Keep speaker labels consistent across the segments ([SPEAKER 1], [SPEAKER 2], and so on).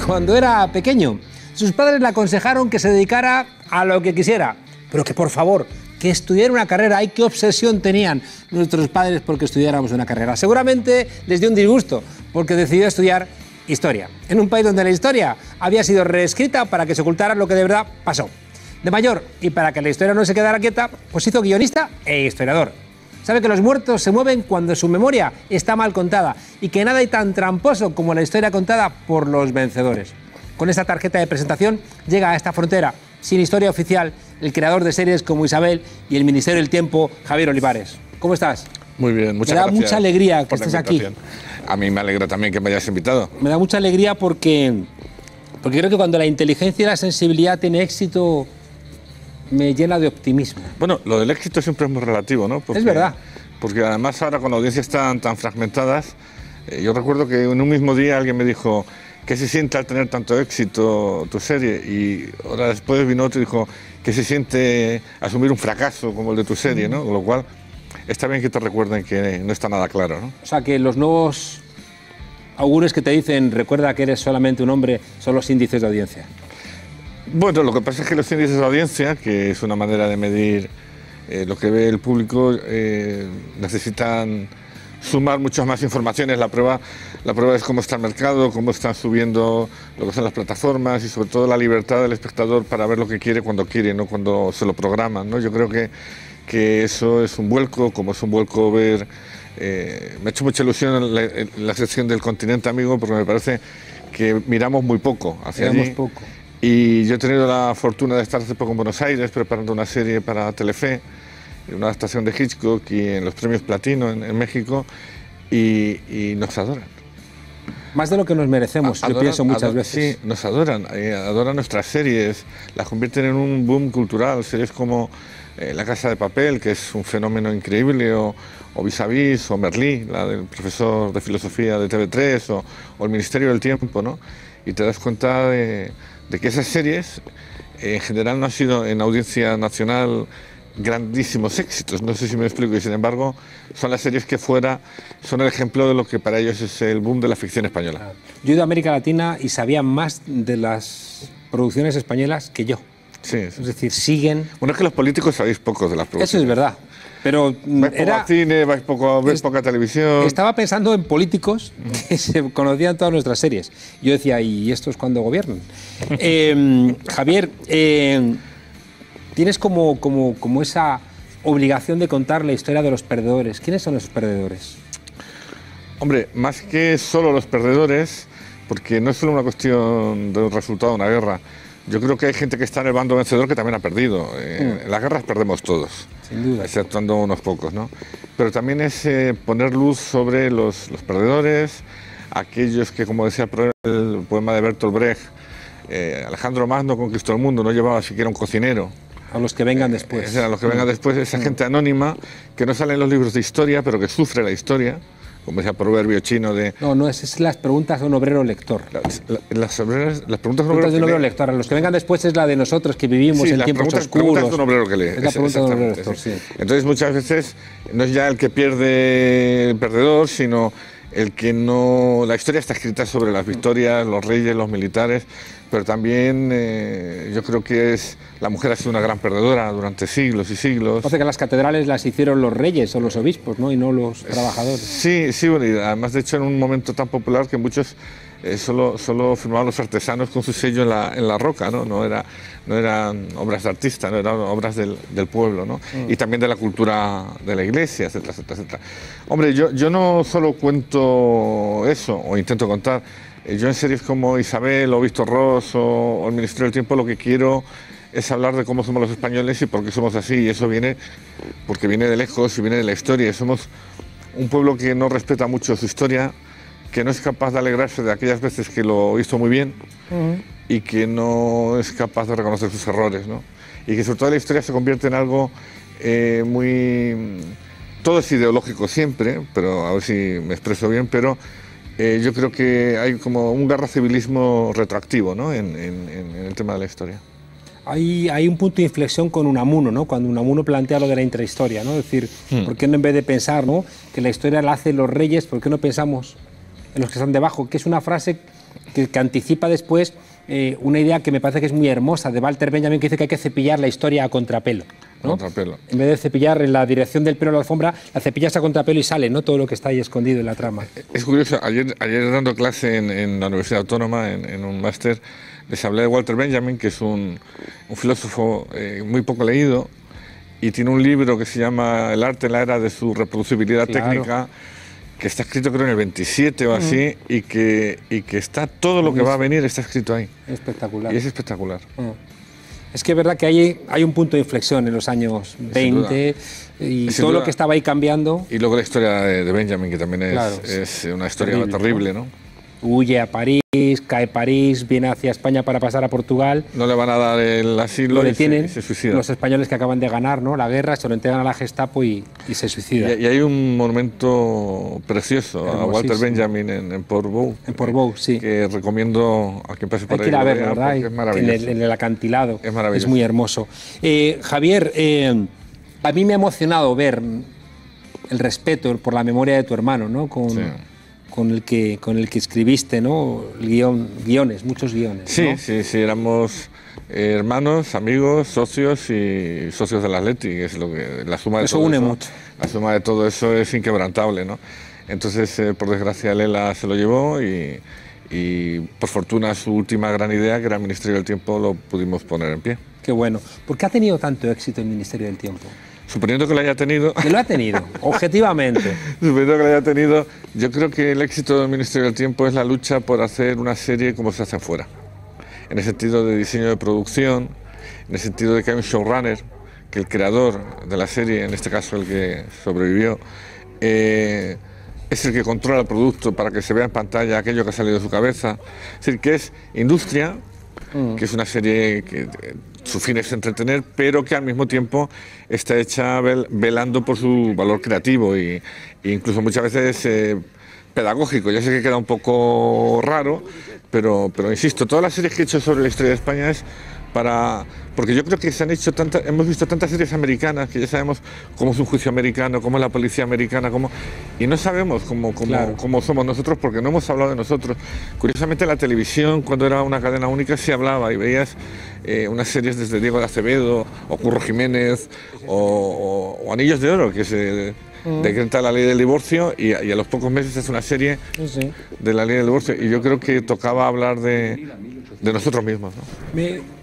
[SPEAKER 1] cuando era pequeño. Sus padres le aconsejaron que se dedicara a lo que quisiera, pero que por favor, que estudiara una carrera. ¡Ay, qué obsesión tenían nuestros padres porque estudiáramos una carrera! Seguramente les dio un disgusto, porque decidió estudiar historia, en un país donde la historia había sido reescrita para que se ocultara lo que de verdad pasó. De mayor, y para que la historia no se quedara quieta, pues hizo guionista e historiador. Sabe que los muertos se mueven cuando su memoria está mal contada y que nada hay tan tramposo como la historia contada por los vencedores. Con esta tarjeta de presentación llega a esta frontera sin historia oficial el creador de series como Isabel y El Ministerio del Tiempo, Javier Olivares. ¿Cómo estás?
[SPEAKER 2] Muy bien, muchas gracias.
[SPEAKER 1] Me da mucha alegría que estés aquí.
[SPEAKER 2] A mí me alegra también que me hayas invitado.
[SPEAKER 1] Me da mucha alegría porque creo que cuando la inteligencia y la sensibilidad tiene éxito, me llena de optimismo.
[SPEAKER 2] Bueno, lo del éxito siempre es muy relativo, ¿no?
[SPEAKER 1] Es verdad.
[SPEAKER 2] Porque además ahora con audiencias tan fragmentadas, yo recuerdo que en un mismo día alguien me dijo: ¿qué se siente al tener tanto éxito tu serie? Y ahora después vino otro y dijo: ¿qué se siente asumir un fracaso como el de tu serie? ¿no? Con lo cual, está bien que te recuerden que no está nada claro, ¿no?
[SPEAKER 1] O sea, que los nuevos augures que te dicen recuerda que eres solamente un hombre son los índices de audiencia.
[SPEAKER 2] Bueno, lo que pasa es que los índices de audiencia, que es una manera de medir lo que ve el público, necesitan sumar muchas más informaciones. La prueba es cómo está el mercado, cómo están subiendo lo que son las plataformas y sobre todo la libertad del espectador para ver lo que quiere cuando quiere, no cuando se lo programan, ¿no? Yo creo que eso es un vuelco, como es un vuelco ver... me ha hecho mucha ilusión la sección del Continente Amigo, porque me parece que miramos muy poco hacia allí.
[SPEAKER 1] Poco.
[SPEAKER 2] Y yo he tenido la fortuna de estar hace poco en Buenos Aires preparando una serie para Telefe, una adaptación de Hitchcock y en los premios Platino en México, y nos adoran.
[SPEAKER 1] Más de lo que nos merecemos, yo pienso muchas veces.
[SPEAKER 2] Sí, nos adoran, adoran nuestras series, las convierten en un boom cultural, series como La Casa de Papel, que es un fenómeno increíble, o Vis a Vis, o Merlí, la del profesor de filosofía de TV3, o El Ministerio del Tiempo, ¿no? Y te das cuenta de que esas series en general no han sido en audiencia nacional grandísimos éxitos, no sé si me explico, y sin embargo son las series que fuera son el ejemplo de lo que para ellos es el boom de la ficción española.
[SPEAKER 1] Yo he ido a América Latina y sabía más de las producciones españolas que yo.
[SPEAKER 2] Sí,
[SPEAKER 1] es decir, siguen...
[SPEAKER 2] Bueno, es que los políticos sabéis poco de las producciones.
[SPEAKER 1] Eso es verdad. Pero
[SPEAKER 2] vais poco al cine, ves poca televisión.
[SPEAKER 1] Estaba pensando en políticos que se conocían todas nuestras series. Yo decía, ¿y estos cuándo gobiernan? Javier, tienes como esa obligación de contar la historia de los perdedores. ¿Quiénes son esos perdedores?
[SPEAKER 2] Hombre, más que solo los perdedores, porque no es solo una cuestión de un resultado de una guerra. Yo creo que hay gente que está en el bando vencedor que también ha perdido. En las guerras perdemos todos,
[SPEAKER 1] sin duda,
[SPEAKER 2] exceptuando unos pocos, ¿no? Pero también es poner luz sobre los perdedores, aquellos que, como decía el poema de Bertolt Brecht, Alejandro Magno conquistó el mundo, no llevaba siquiera un cocinero.
[SPEAKER 1] A los que vengan después.
[SPEAKER 2] A los que vengan después, esa gente anónima que no sale en los libros de historia, pero que sufre la historia. Como ese proverbio chino de...
[SPEAKER 1] No, es las preguntas de un obrero lector.
[SPEAKER 2] Las preguntas
[SPEAKER 1] de un obrero lector. Los que vengan después es la de nosotros que vivimos en tiempos oscuros.
[SPEAKER 2] Preguntas de un obrero que lee.
[SPEAKER 1] Es la pregunta de un obrero lector, sí.
[SPEAKER 2] Entonces muchas veces no es ya el que pierde el perdedor, sino el que no... La historia está escrita sobre las victorias, los reyes, los militares, pero también yo creo que la mujer ha sido una gran perdedora durante siglos y siglos.
[SPEAKER 1] Parece que las catedrales las hicieron los reyes o los obispos, ¿no? Y no los trabajadores.
[SPEAKER 2] Sí, bueno, y además de hecho en un momento tan popular que muchos solo firmaban los artesanos con su sello en la roca, ¿no? No eran obras de artista, no eran obras del pueblo, ¿no? Y también de la cultura de la iglesia, etcétera, etcétera, etcétera. Hombre, yo no solo cuento eso, o intento contar. Yo en series como Isabel o Víctor Ros o El Ministerio del Tiempo lo que quiero es hablar de cómo somos los españoles y por qué somos así, y eso viene porque viene de lejos y viene de la historia. Somos un pueblo que no respeta mucho su historia, que no es capaz de alegrarse de aquellas veces que lo hizo muy bien y que no es capaz de reconocer sus errores, ¿no? Y que sobre todo la historia se convierte en algo muy... Todo es ideológico siempre, pero a ver si me expreso bien, pero yo creo que hay como un guerra civilismo retroactivo, ¿no? en el tema de la historia.
[SPEAKER 1] Hay un punto de inflexión con Unamuno, ¿no? Cuando Unamuno plantea lo de la intrahistoria, ¿no? Es decir, ¿por qué no, en vez de pensar, ¿no?, que la historia la hacen los reyes, por qué no pensamos en los que están debajo? Que es una frase que anticipa después una idea que me parece que es muy hermosa de Walter Benjamin, que dice que hay que cepillar la historia a contrapelo, ¿no?
[SPEAKER 2] Contrapelo.
[SPEAKER 1] En vez de cepillar en la dirección del pelo a la alfombra, la cepillas a contrapelo y sale, ¿no?, todo lo que está ahí escondido en la trama.
[SPEAKER 2] Es curioso, ayer dando clase en la Universidad Autónoma, en un máster, les hablé de Walter Benjamin, que es un filósofo muy poco leído, y tiene un libro que se llama El arte en la era de su reproducibilidad técnica, que está escrito creo en el 27 o así, y que está todo lo que va a venir está escrito ahí.
[SPEAKER 1] Espectacular.
[SPEAKER 2] Y es espectacular.
[SPEAKER 1] Es que es verdad que hay un punto de inflexión en los años 20 y todo lo que estaba ahí cambiando.
[SPEAKER 2] Y luego la historia de Benjamin, que también es una historia terrible, ¿no?
[SPEAKER 1] Huye a París, cae París, viene hacia España para pasar a Portugal.
[SPEAKER 2] No le van a dar el asilo,
[SPEAKER 1] lo detienen,
[SPEAKER 2] y se suicida.
[SPEAKER 1] Los españoles que acaban de ganar, ¿no?, la guerra, se lo entregan a la Gestapo y se suicida.
[SPEAKER 2] Y hay un monumento precioso a Walter Benjamin en Portbou.
[SPEAKER 1] En Portbou, sí.
[SPEAKER 2] Que recomiendo a quien pase por ahí.
[SPEAKER 1] Hay que ir a verlo, ¿verdad?
[SPEAKER 2] Es maravilloso.
[SPEAKER 1] En el acantilado.
[SPEAKER 2] Es maravilloso.
[SPEAKER 1] Es muy hermoso. Javier, a mí me ha emocionado ver el respeto por la memoria de tu hermano, ¿no?, con el que escribiste, ¿no?, guiones, muchos guiones.
[SPEAKER 2] Sí,
[SPEAKER 1] ¿no?
[SPEAKER 2] sí, éramos hermanos, amigos, socios y socios del Athletic, que es lo que la suma de
[SPEAKER 1] eso
[SPEAKER 2] todo
[SPEAKER 1] une
[SPEAKER 2] eso,
[SPEAKER 1] mucho.
[SPEAKER 2] La suma de todo eso es inquebrantable, ¿no? Entonces, por desgracia, Lela se lo llevó y por fortuna su última gran idea, que era el Ministerio del Tiempo, lo pudimos poner en pie.
[SPEAKER 1] Qué bueno. ¿Por qué ha tenido tanto éxito el Ministerio del Tiempo?
[SPEAKER 2] Suponiendo que lo haya tenido...
[SPEAKER 1] Que lo ha tenido, objetivamente.
[SPEAKER 2] Suponiendo que lo haya tenido, yo creo que el éxito del Ministerio del Tiempo es la lucha por hacer una serie como se hace afuera. En el sentido de diseño de producción, en el sentido de que hay un showrunner, que el creador de la serie, en este caso el que sobrevivió, es el que controla el producto para que se vea en pantalla aquello que ha salido de su cabeza. Es decir, que es industria, que es una serie que su fin es entretener, pero que al mismo tiempo está hecha velando por su valor creativo e incluso muchas veces pedagógico. Ya sé que queda un poco raro, pero insisto, todas las series que he hecho sobre la historia de España es porque yo creo que hemos visto tantas series americanas que ya sabemos cómo es un juicio americano, cómo es la policía americana, y no sabemos cómo somos nosotros porque no hemos hablado de nosotros. Curiosamente la televisión, cuando era una cadena única, sí hablaba y veías unas series desde Diego de Acevedo o Curro Jiménez o Anillos de Oro, que se decreta la ley del divorcio y a los pocos meses es una serie de la ley del divorcio, y yo creo que tocaba hablar de nosotros mismos, ¿no?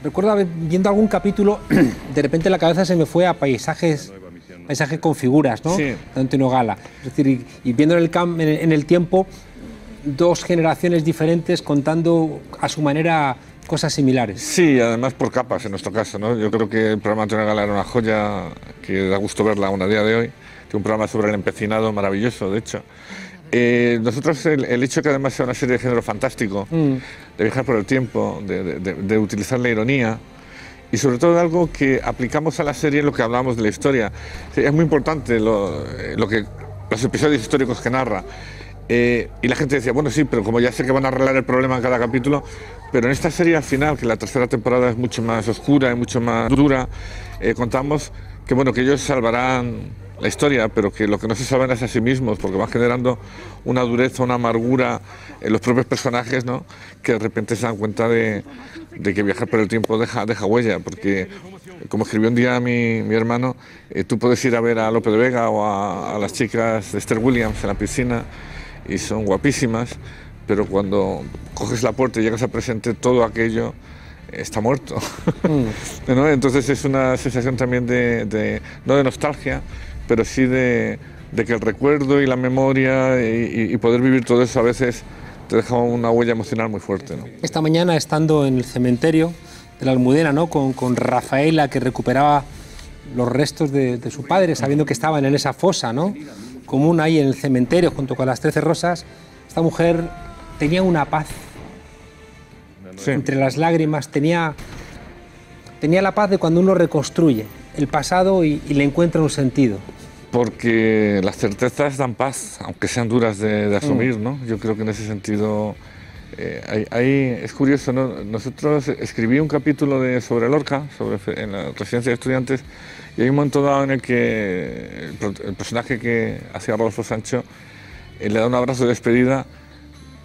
[SPEAKER 1] Recuerdo viendo algún capítulo, de repente la cabeza se me fue a paisajes con figuras, ¿no?
[SPEAKER 2] Sí.
[SPEAKER 1] De Antonio Gala. Es decir, y viendo en el tiempo dos generaciones diferentes contando a su manera cosas similares.
[SPEAKER 2] Sí, además por capas en nuestro caso, ¿no? Yo creo que el programa de Antonio Gala era una joya que da gusto verla aún a día de hoy. Tiene un programa sobre el empecinado maravilloso, de hecho. Nosotros el hecho que además sea una serie de género fantástico, de viajar por el tiempo, de utilizar la ironía y sobre todo algo que aplicamos a la serie en lo que hablábamos de la historia. Es muy importante los episodios históricos que narra. Y la gente decía, bueno, sí, pero como ya sé que van a arreglar el problema en cada capítulo, pero en esta serie al final, que la tercera temporada es mucho más oscura y mucho más dura, contamos que, bueno, que ellos salvarán la historia, pero que lo que no se salvan es a sí mismos, porque van generando una dureza, una amargura en los propios personajes, ¿no?, que de repente se dan cuenta de que viajar por el tiempo deja huella, porque como escribió un día mi hermano, tú puedes ir a ver a Lope de Vega o a las chicas de Esther Williams en la piscina y son guapísimas, pero cuando coges la puerta y llegas al presente, todo aquello está muerto. ¿No? Entonces es una sensación también no de nostalgia, pero sí de que el recuerdo y la memoria y poder vivir todo eso a veces te deja una huella emocional muy fuerte, ¿no?
[SPEAKER 1] Esta mañana, estando en el cementerio de la Almudena, ¿no?, con Rafaela, que recuperaba los restos de su padre, sabiendo que estaban en esa fosa, ¿no?, común ahí en el cementerio junto con las 13 rosas, esta mujer tenía una paz. Sí. Entre las lágrimas tenía la paz de cuando uno reconstruye el pasado y le encuentra un sentido.
[SPEAKER 2] Porque las certezas dan paz, aunque sean duras de asumir, ¿no? Yo creo que en ese sentido es curioso, ¿no? Nosotros escribí un capítulo sobre Lorca, en la residencia de estudiantes, y hay un momento dado en el que el personaje que hacía Rodolfo Sancho le da un abrazo de despedida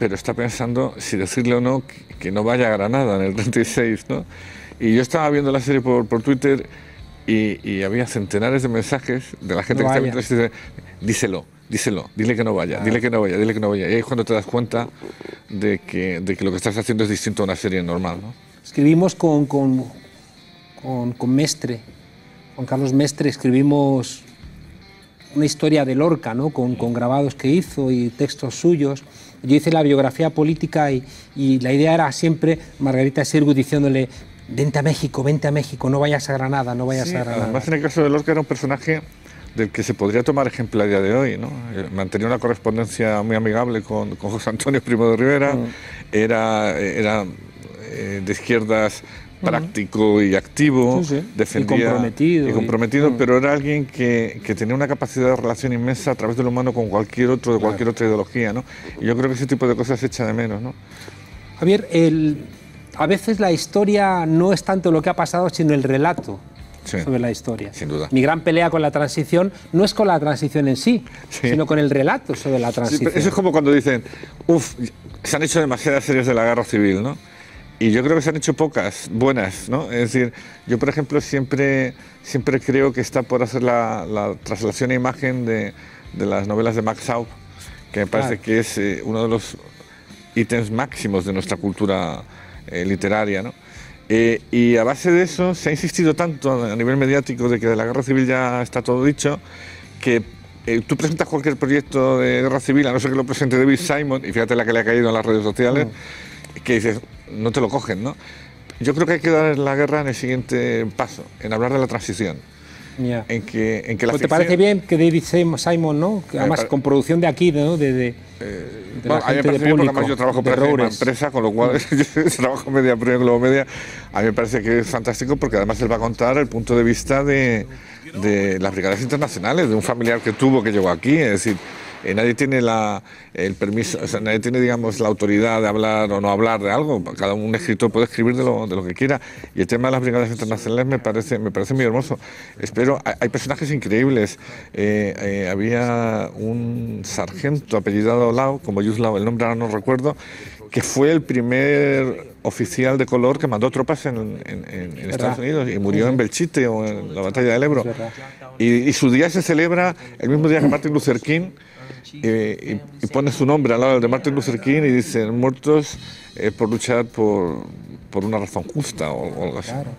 [SPEAKER 2] pero está pensando si decirle o no que no vaya a Granada en el 36, ¿no? Y yo estaba viendo la serie por Twitter y había centenares de mensajes de la gente que está viendo y dice, díselo, dile que no vaya, dile que no vaya, dile que no vaya. Y ahí es cuando te das cuenta de que lo que estás haciendo es distinto a una serie normal, ¿no?
[SPEAKER 1] Escribimos con Mestre, con Carlos Mestre, escribimos una historia de Lorca, ¿no? con grabados que hizo y textos suyos. Yo hice la biografía política y la idea era siempre Margarita Xirgu diciéndole: vente a México, no vayas a Granada, no vayas a Granada.
[SPEAKER 2] Además, en el caso de Lorca era un personaje del que se podría tomar ejemplo a día de hoy, ¿no? Mantenía una correspondencia muy amigable con José Antonio Primo de Rivera, era de izquierdas práctico y activo, defendía y comprometido, pero era alguien que tenía una capacidad de relación inmensa a través de lo humano con cualquier otro, de cualquier otra ideología, ¿no? Y yo creo que ese tipo de cosas se echa de menos, ¿no?
[SPEAKER 1] Javier, a veces la historia no es tanto lo que ha pasado, sino el relato sobre la historia.
[SPEAKER 2] Sin duda.
[SPEAKER 1] Mi gran pelea con la transición no es con la transición en sí, sino con el relato sobre la transición.
[SPEAKER 2] Eso es como cuando dicen, se han hecho demasiadas series de la guerra civil, ¿no? Y yo creo que se han hecho pocas buenas, ¿no? Es decir, yo, por ejemplo, siempre creo que está por hacer la traslación a imagen de las novelas de Max Aub, que me parece que es uno de los ítems máximos de nuestra cultura literaria, ¿no? Y a base de eso se ha insistido tanto a nivel mediático de que de la guerra civil ya está todo dicho, que tú presentas cualquier proyecto de guerra civil, a no ser que lo presente David Simon, y fíjate la que le ha caído en las redes sociales, que dices, no te lo cogen, ¿no? Yo creo que hay que dar la guerra en el siguiente paso, en hablar de la transición.
[SPEAKER 1] Yeah.
[SPEAKER 2] En que la ficción...
[SPEAKER 1] ¿Te parece bien que David Simon, ¿no? Que además con producción de aquí, ¿no? De
[SPEAKER 2] bueno, a mí me parece bien porque además yo trabajo para una empresa, con lo cual yo trabajo media pro en Globo Media. A mí me parece que es fantástico porque además él va a contar el punto de vista de las brigadas internacionales, de un familiar que tuvo que llegó aquí, es decir, nadie tiene el permiso, o sea, nadie tiene, digamos, la autoridad de hablar o no hablar de algo. Cada un escritor puede escribir de lo que quiera. Y el tema de las brigadas internacionales me parece muy hermoso. Hay personajes increíbles. Había un sargento apellidado Lau, como Yuslao, el nombre ahora no recuerdo, que fue el primer oficial de color que mandó tropas en Estados Unidos y murió en Belchite o en la batalla del Ebro. Y su día se celebra el mismo día que Martin Luther King. Y pone su nombre al lado de Martin Luther King y dicen muertos por luchar por una razón justa o algo así.
[SPEAKER 1] Claro.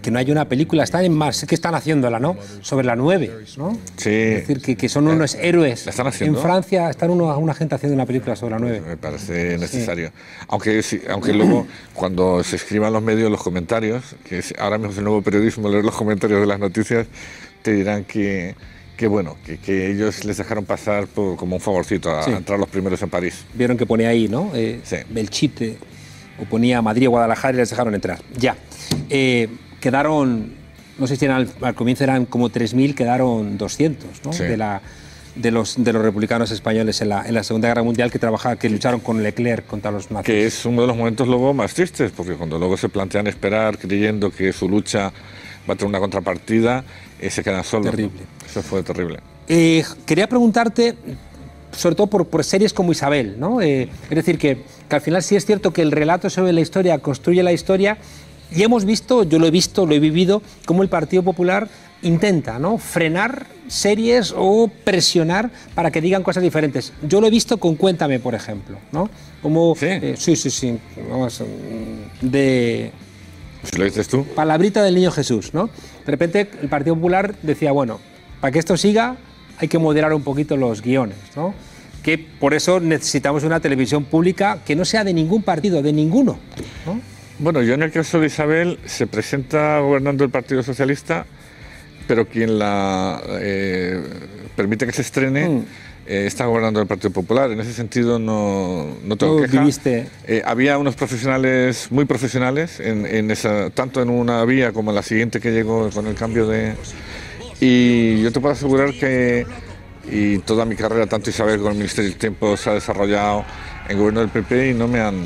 [SPEAKER 1] Que no hay una película, están en Mars, que están haciéndola, ¿no? Sobre la 9, ¿no?
[SPEAKER 2] Sí.
[SPEAKER 1] Es decir, que son unos héroes.
[SPEAKER 2] ¿La están haciendo?
[SPEAKER 1] En Francia están una gente haciendo una película sobre la 9.
[SPEAKER 2] Me parece necesario. Sí. Aunque luego, cuando se escriban los medios, los comentarios, que ahora mismo es el nuevo periodismo, leer los comentarios de las noticias, te dirán que ellos les dejaron pasar como un favorcito a entrar los primeros en París.
[SPEAKER 1] Vieron que ponía ahí, ¿no? Belchite, o ponía Madrid o Guadalajara y les dejaron entrar. Ya. Quedaron, no sé si al comienzo eran como 3.000, quedaron 200, ¿no?
[SPEAKER 2] Sí.
[SPEAKER 1] De los republicanos españoles en la Segunda Guerra Mundial que lucharon con Leclerc contra los nazis.
[SPEAKER 2] Que es uno de los momentos luego más tristes, porque cuando luego se plantean esperar creyendo que su lucha va a tener una contrapartida, se quedan solos.
[SPEAKER 1] Terrible.
[SPEAKER 2] Eso fue terrible.
[SPEAKER 1] Quería preguntarte, sobre todo por series como Isabel, ¿no? Es decir, que al final sí es cierto que el relato sobre la historia construye la historia, y hemos visto, yo lo he visto, lo he vivido, cómo el Partido Popular intenta, ¿no?, frenar series o presionar para que digan cosas diferentes. Yo lo he visto con Cuéntame, por ejemplo, ¿no? Como, sí. Vamos,
[SPEAKER 2] Si lo dices tú.
[SPEAKER 1] Palabrita del Niño Jesús, ¿no? De repente el Partido Popular decía, bueno, para que esto siga hay que moderar un poquito los guiones, ¿no? Que por eso necesitamos una televisión pública que no sea de ningún partido, de ninguno, ¿no?
[SPEAKER 2] Bueno, yo en el caso de Isabel se presenta gobernando el Partido Socialista, pero quien la permite que se estrene está gobernando el Partido Popular. En ese sentido no tengo queja. Había unos profesionales, muy profesionales, tanto en una vía como en la siguiente que llegó con el cambio de... Y yo te puedo asegurar que y toda mi carrera, tanto Isabel como el Ministerio del Tiempo, se ha desarrollado en gobierno del PP y no me han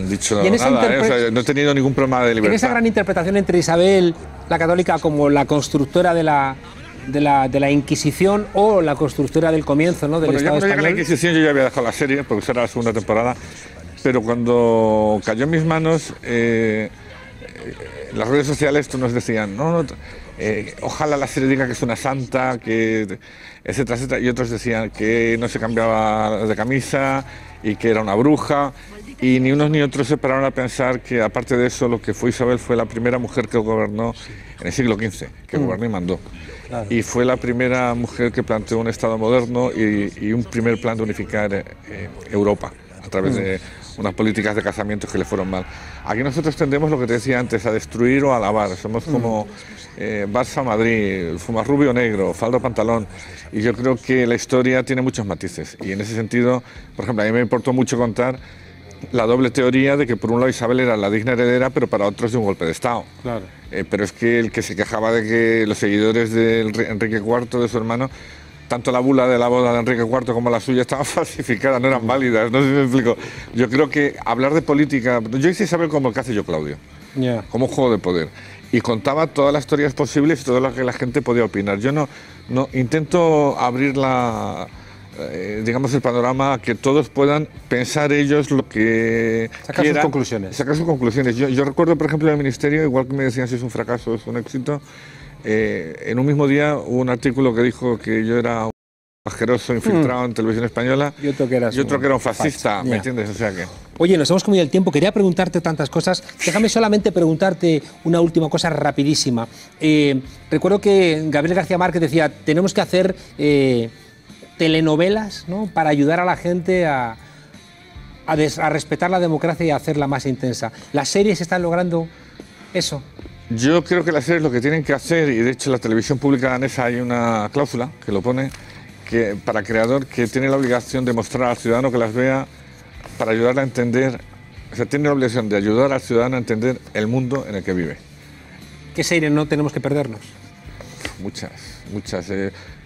[SPEAKER 2] dicho nada, o sea, no he tenido ningún problema de libertad.
[SPEAKER 1] En esa gran interpretación entre Isabel, la católica, como la constructora de de la Inquisición o la constructora del comienzo, ¿no? Del
[SPEAKER 2] Bueno, ya
[SPEAKER 1] Estado
[SPEAKER 2] cuando llega la
[SPEAKER 1] español.
[SPEAKER 2] Inquisición yo ya había dejado la serie, porque esa era la segunda temporada, pero cuando cayó en mis manos, las redes sociales nos decían, ojalá la serie diga que es una santa, que etcétera, etcétera, y otros decían que no se cambiaba de camisa y que era una bruja, y ni unos ni otros se pararon a pensar que aparte de eso lo que fue Isabel fue la primera mujer que gobernó en el siglo XV, que gobernó y mandó.
[SPEAKER 1] Claro.
[SPEAKER 2] Y fue la primera mujer que planteó un Estado moderno y un primer plan de unificar Europa a través de unas políticas de casamientos que le fueron mal. Aquí nosotros tendemos, lo que te decía antes, a destruir o a alabar. Somos como Barça Madrid, fumarrubio negro, falda pantalón. Y yo creo que la historia tiene muchos matices. Y en ese sentido, por ejemplo, a mí me importó mucho contar la doble teoría de que por un lado Isabel era la digna heredera, pero para otros de un golpe de Estado.
[SPEAKER 1] Claro.
[SPEAKER 2] Pero es que el que se quejaba de que los seguidores de Enrique IV, de su hermano, tanto la bula de la boda de Enrique IV como la suya estaban falsificadas, no eran válidas, no sé si me explico. Yo creo que hablar de política, yo hice Isabel como el que hace yo Claudio, como un juego de poder, y contaba todas las teorías posibles y todo lo que la gente podía opinar. Yo no intento abrir digamos el panorama a que todos puedan pensar ellos lo que
[SPEAKER 1] sacar sus conclusiones.
[SPEAKER 2] Sacar sus conclusiones. Yo recuerdo, por ejemplo, en el Ministerio, igual que me decían si es un fracaso o es un éxito, en un mismo día hubo un artículo que dijo que yo era un asqueroso infiltrado en Televisión Española
[SPEAKER 1] y otro que era
[SPEAKER 2] un fascista, ¿me entiendes? O sea que...
[SPEAKER 1] Oye, nos hemos comido el tiempo, quería preguntarte tantas cosas. Déjame solamente preguntarte una última cosa rapidísima. Recuerdo que Gabriel García Márquez decía, tenemos que hacer telenovelas, ¿no?, para ayudar a la gente a respetar la democracia y a hacerla más intensa. ¿Las series están logrando eso?
[SPEAKER 2] Yo creo que las series lo que tienen que hacer, y de hecho en la televisión pública danesa hay una cláusula que lo pone, que para creador que tiene la obligación de mostrar al ciudadano que las vea para ayudarle a entender, o sea, tiene la obligación de ayudar al ciudadano a entender el mundo en el que vive.
[SPEAKER 1] ¿Qué series no tenemos que perdernos?
[SPEAKER 2] Muchas.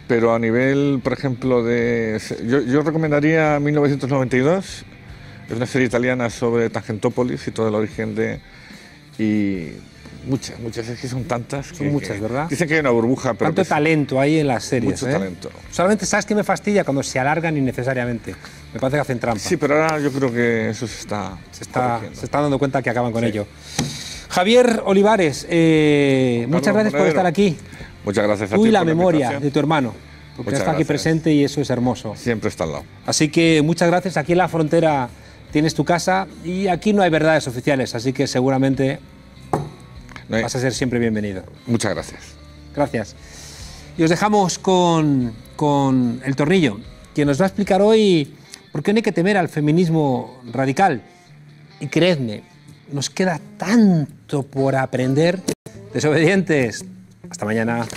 [SPEAKER 2] Pero a nivel, por ejemplo, yo recomendaría 1992, es una serie italiana sobre Tangentopoli y todo el origen de... Y muchas, es que son tantas.
[SPEAKER 1] Son muchas, ¿verdad?
[SPEAKER 2] Dicen que hay una burbuja, pero...
[SPEAKER 1] Tanto talento hay en las series.
[SPEAKER 2] Mucho talento.
[SPEAKER 1] Solamente, ¿sabes qué me fastidia? Cuando se alargan innecesariamente. Me parece que hacen trampa.
[SPEAKER 2] Sí, pero ahora yo creo que eso se está
[SPEAKER 1] dando cuenta que acaban con ello. Javier Olivares, muchas gracias por estar aquí.
[SPEAKER 2] Muchas gracias a ti.
[SPEAKER 1] Tú y la memoria de tu hermano, porque
[SPEAKER 2] Muchas
[SPEAKER 1] está aquí
[SPEAKER 2] gracias.
[SPEAKER 1] presente y eso es hermoso.
[SPEAKER 2] Siempre está al lado.
[SPEAKER 1] Así que muchas gracias. Aquí en la frontera tienes tu casa y aquí no hay verdades oficiales, así que seguramente vas a ser siempre bienvenido.
[SPEAKER 2] Muchas gracias.
[SPEAKER 1] Gracias. Y os dejamos con El Tornillo, quien nos va a explicar hoy por qué no hay que temer al feminismo radical. Y creedme, nos queda tanto por aprender. Desobedientes. Hasta mañana.